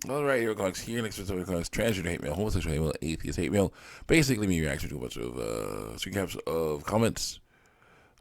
All right, Herowebcomics here. Next episode of Transgender hate mail, homosexual hate mail, atheist hate mail. Basically, me reaction to a bunch of screen caps of comments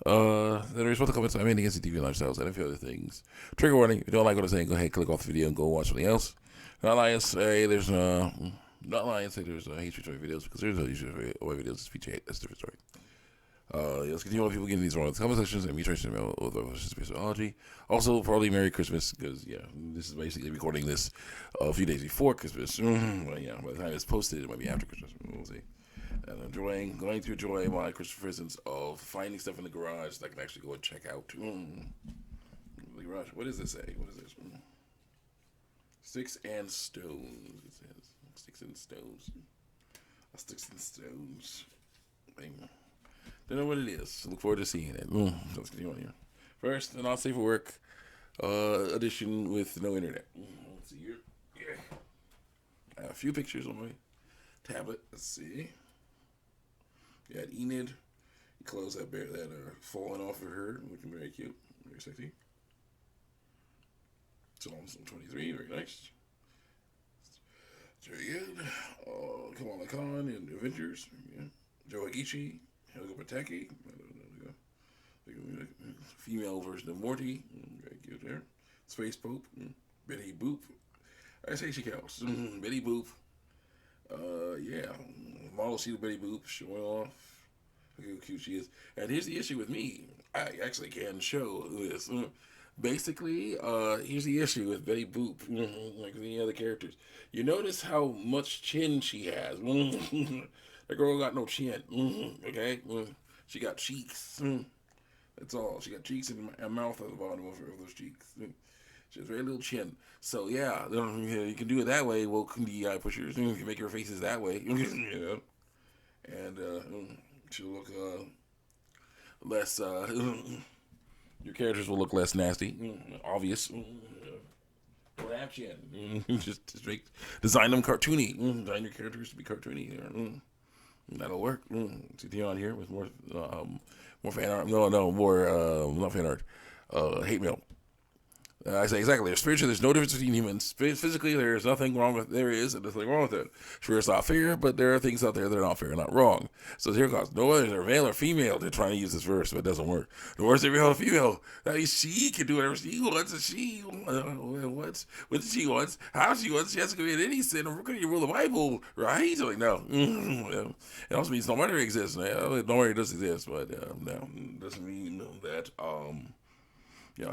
that are responsive comments I made against the TV lifestyles and a few other things. Trigger warning: if you don't like what I'm saying, go ahead, click off the video, and go watch something else. Not lying, say there's not lying, say there's hate speech videos because there's no hate speech videos. It's speech hate. That's a different story. Let's continue on people getting these wrong with the comment sections and me trying to email with physiology. Also, probably Merry Christmas because this is basically recording this a few days before Christmas. But yeah, by the time it's posted, it might be after Christmas. We'll see. And going to enjoy my Christmas presents of finding stuff in the garage that I can actually go and check out. The garage. What does this say? What is this? Sticks and stones. It says sticks and stones. Sticks and stones. Bang. Don't know what it is. Look forward to seeing it. Let's continue on here. First, an not safe for work edition with no internet. Let's see here. Yeah. I have a few pictures on my tablet. Let's see. You had Enid. Clothes that are falling off of her, looking very cute, very sexy. Psalms 23, very nice. Very good. Kamala Khan in Avengers. Yeah. Joe Agishi. Helga Pataki, female version of Morty, very cute there. Space Pope, Betty Boop. I say she counts. Betty Boop. Yeah, model sheet of Betty Boop showing off. Look how cute she is. And here's the issue with me. I actually can show this. Basically, here's the issue with Betty Boop, like the other characters. You notice how much chin she has. That girl got no chin. Okay? She got cheeks. That's all. She got cheeks and a mouth at the bottom of those cheeks. She has very little chin. So, yeah, you can do it that way. Well, the eye pushers, you can make your faces that way. And she'll look less, your characters will look less nasty. Obvious. Don't have chin. Just design them cartoony. Design your characters to be cartoony. That'll work. See on here with more fan art. No, more not fan art. Hate mail. I say exactly. Spiritually, there's no difference between humans. Physically, there's nothing wrong with. There is, and nothing wrong with it. Sure, it's not fair, but there are things out there that are not fair and not wrong. So here goes. No whether they're male or female, they're trying to use this verse, but it doesn't work. No whether they're male or female, that means she can do whatever she wants, and she wants what she wants, how she wants. She has to commit any sin. We're going to rule the Bible, right? So like no. It also means no matter exists. No matter does exist, but no, it doesn't mean that.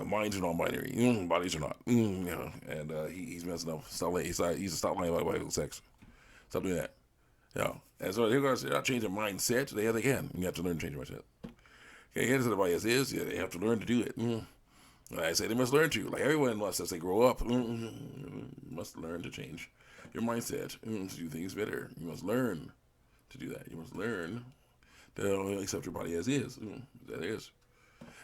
Minds are non-binary. Bodies are not. And he's messing up. He's a stop lying about biological sex. Stop doing that. And so here goes. They're not changing mindset. They can. You have to learn to change your mindset. Okay, here's what everybody else is. Yeah, they have to learn to do it. I say they must learn to. Like everyone must, as they grow up, must learn to change your mindset to do things better. You must learn to do that. You must learn to accept your body as is. That is.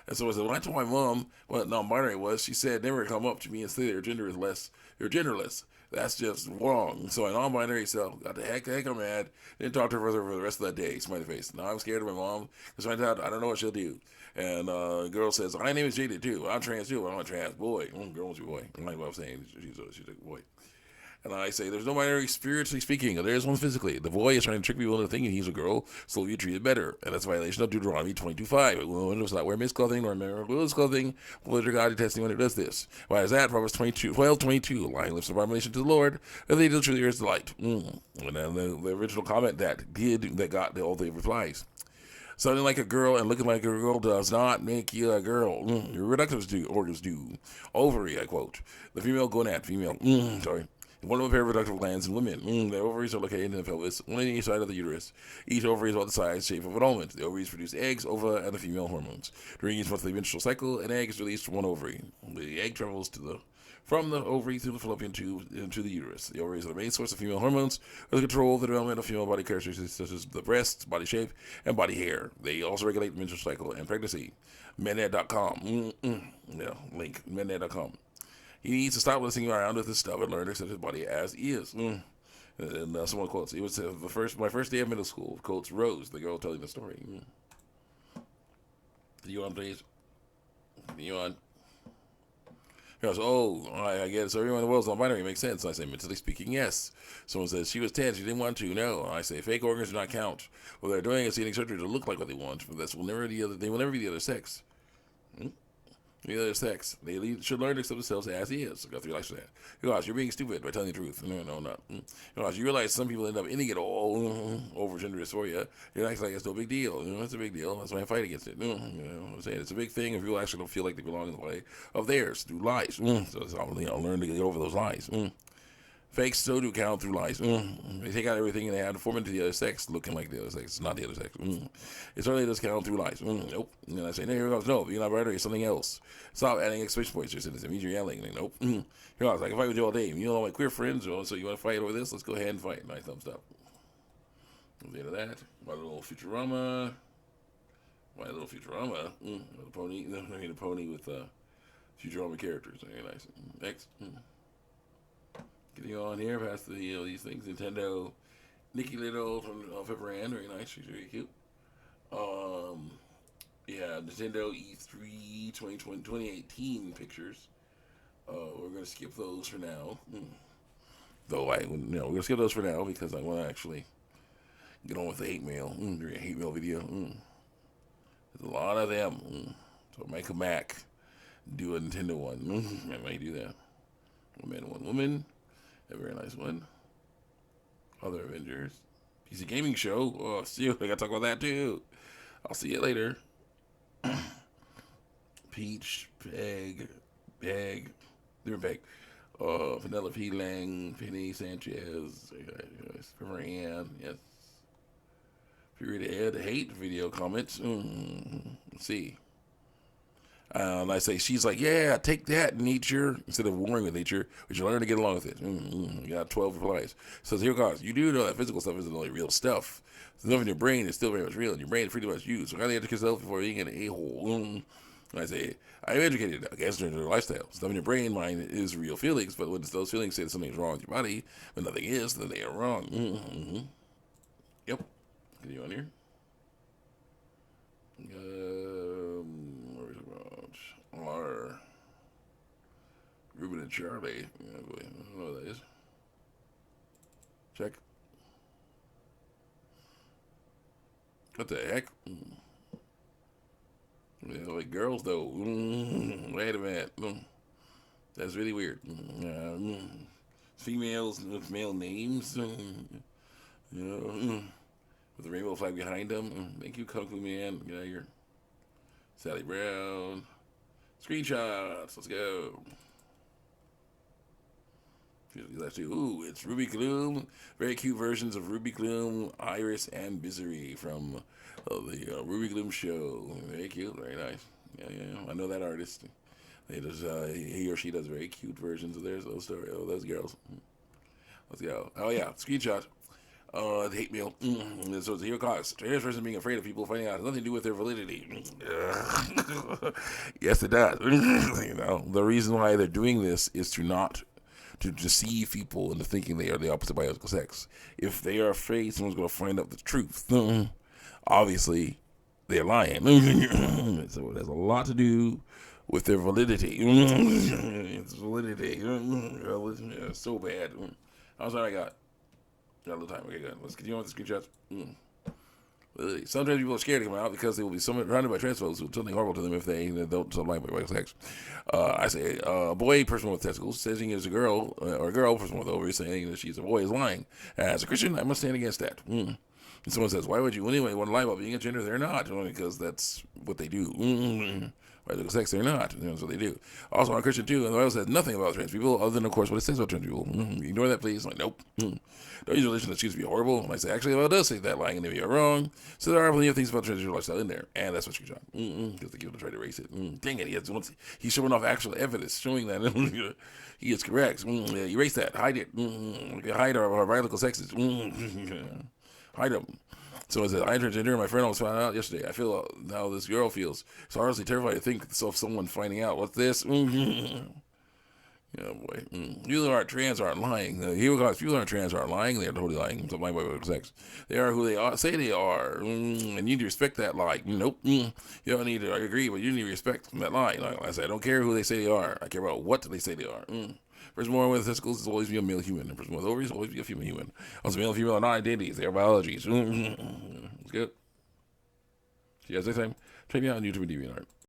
And so when I told my mom what non-binary was, she said never come up to me and say your gender is less, you're genderless. That's just wrong. So a non-binary self got the heck I'm mad. Didn't talk to her for the rest of that day. Smiley face. Now I'm scared of my mom because I don't know what she'll do. And girl says, my name is Jada too. I'm trans too. I'm a trans boy. Girl, what's your boy? I like what I'm saying. She's a boy. And I say, there's no binary spiritually speaking. There is one physically. The boy is trying to trick people into thinking he's a girl, so he'll be treated better. And that's a violation of Deuteronomy 22:5. Woman does not wear mixed clothing nor marry women's clothing. Will your God detest anyone who does this? Why is that? Proverbs 12:22. Lying lips of abomination to the Lord, and they do truly is delight. And then the original comment that got all the replies. Sounding like a girl and looking like a girl does not make you a girl. Your reproductive organs do. Ovary, I quote. The female gonad, sorry. One of a pair of reproductive glands in women. The ovaries are located in the pelvis, one on each side of the uterus. Each ovary is about the size, shape of an almond. The ovaries produce eggs, ova, and the female hormones. During each monthly menstrual cycle, an egg is released from one ovary. The egg travels from the ovary through the fallopian tube into the uterus. The ovaries are the main source of female hormones, that control the development of female body characteristics such as the breasts, body shape, and body hair. They also regulate the menstrual cycle and pregnancy. Mened.com. Link, mened.com. He needs to stop listening around with this stuff and learn to accept his body as he is. And someone quotes, it was my first day of middle school, quotes Rose, the girl telling the story. You on, please? You on? He goes, oh, I get it. So everyone in the world is non-binary. It makes sense. I say, mentally speaking, yes. Someone says, she was 10. She didn't want to. No. I say, fake organs do not count. What they're doing is getting surgery to look like what they want. But they will never be the other sex. The other sex. They should learn to accept themselves as he is. Go through life for that. You guys, you're being stupid by telling the truth. No, not. You guys, you realize some people end up ending it all over gender dysphoria. You're acting like it's no big deal. It's a big deal. That's why I fight against it. I'm saying it's a big thing if people actually don't feel like they belong in the way of theirs through lies. So it's all, learn to get over those lies. Fakes still do count through lies. They take out everything and they add form into the other sex, looking like the other sex. It's not the other sex. It certainly does count through lies. Nope. And I say, no, here goes. No, you're not right. It's something else. Stop adding exclamation points to your sentence. It means you're yelling. Like, nope. Here goes. I can fight with you all day. You know all my queer friends. So you want to fight over this? Let's go ahead and fight. Nice thumbs up. At the end of that, my little Futurama. The pony. The pony with Futurama characters. Very nice. Next. Getting on here past the these things. Nintendo, Nikki Little from Pepper Ann, very nice. She's very cute. Yeah, Nintendo E3 2018 pictures. We're gonna skip those for now. Though we're gonna skip those for now because I want to actually get on with the hate mail. During a hate mail video. There's a lot of them. So I might come back, do a Nintendo one. I might do that. One man, one woman. A very nice one. Other Avengers. PC Gaming Show. Oh, see you. I gotta talk about that too. I'll see you later. Peach, Peg, Penelope Lang, Penny Sanchez, Pepper Ann, yes. Period Ed, hate video comments. Let's see. And I say, she's like, yeah, take that, nature, instead of warring with nature, but you learn to get along with it. You got 12 replies. So here goes. You do know that physical stuff isn't only real stuff. The stuff in your brain is still very much real, and your brain is pretty much you. So how do you educate yourself before being an a-hole? And I say, I'm educated against transgender lifestyle. Stuff in your brain, mind is real feelings, but when those feelings say that something's wrong with your body, when nothing is, then they are wrong. Yep. Continue on here. Or Ruben and Charlie. Yeah, boy, I don't know what that is. Check. What the heck? Yeah, like girls though. Wait a minute. That's really weird. Females with male names. With the rainbow flag behind them. Thank you, Kung Fu Man. Get out of here. Sally Brown. Screenshots. Let's go. Ooh, it's Ruby Gloom. Very cute versions of Ruby Gloom, Iris, and Misery from the Ruby Gloom show. Very cute. Very nice. Yeah. I know that artist. He or she does very cute versions of those those girls. Let's go. Oh yeah, screenshot. The hate mail. So it's a hero cause. Trans person being afraid of people finding out has nothing to do with their validity. Yes, it does. The reason why they're doing this is to deceive people into thinking they are the opposite biological sex. If they are afraid someone's going to find out the truth, obviously they're lying. So it has a lot to do with their validity. It's validity. It's so bad. I'm sorry, I got a little time. Okay, good. Let's continue on with the screenshots. Sometimes people are scared to come out because they will be surrounded by trans folks who do something horrible to them if they don't like by sex. I say a boy person with testicles says he is a girl, or a girl person with ovaries saying that she's a boy is lying. As a Christian, I must stand against that. And someone says, why would you anyway want to lie about being a gender? They're not. Only because that's what they do. Biological sex, they're not. That's what they do. Also, I'm a Christian too, and the Bible says nothing about trans people other than, of course, what it says about trans people. Ignore that, please. I'm like, nope. Don't use religion as excuse to be horrible. And I say, actually, the Bible does say that, lying, and if you're wrong. So there are plenty of things about transgender lifestyle in there, and that's what you're trying. Because they keep trying to erase it. Dang it, he's showing off actual evidence showing that he is correct. Erase that. Hide it. Hide our biological sexes. Hide them. So I said, I'm transgender. My friend almost found out yesterday. I feel how this girl feels. It's honestly terrifying to think of someone finding out. What's this? Oh boy. People who aren't trans aren't lying. People who aren't trans aren't lying. They're totally lying. So my way of sex. They are who they are. Say they are, and you need to respect that lie. Nope. You don't need to agree, but you need to respect that lie. Like I said, I don't care who they say they are. I care about what they say they are. Person born with testicles is always be a male human. A person with ovaries will always be a female human. Also, male and female are not identities. They are biologies. It's good. See you guys next time. Check me out on YouTube and DeviantArt.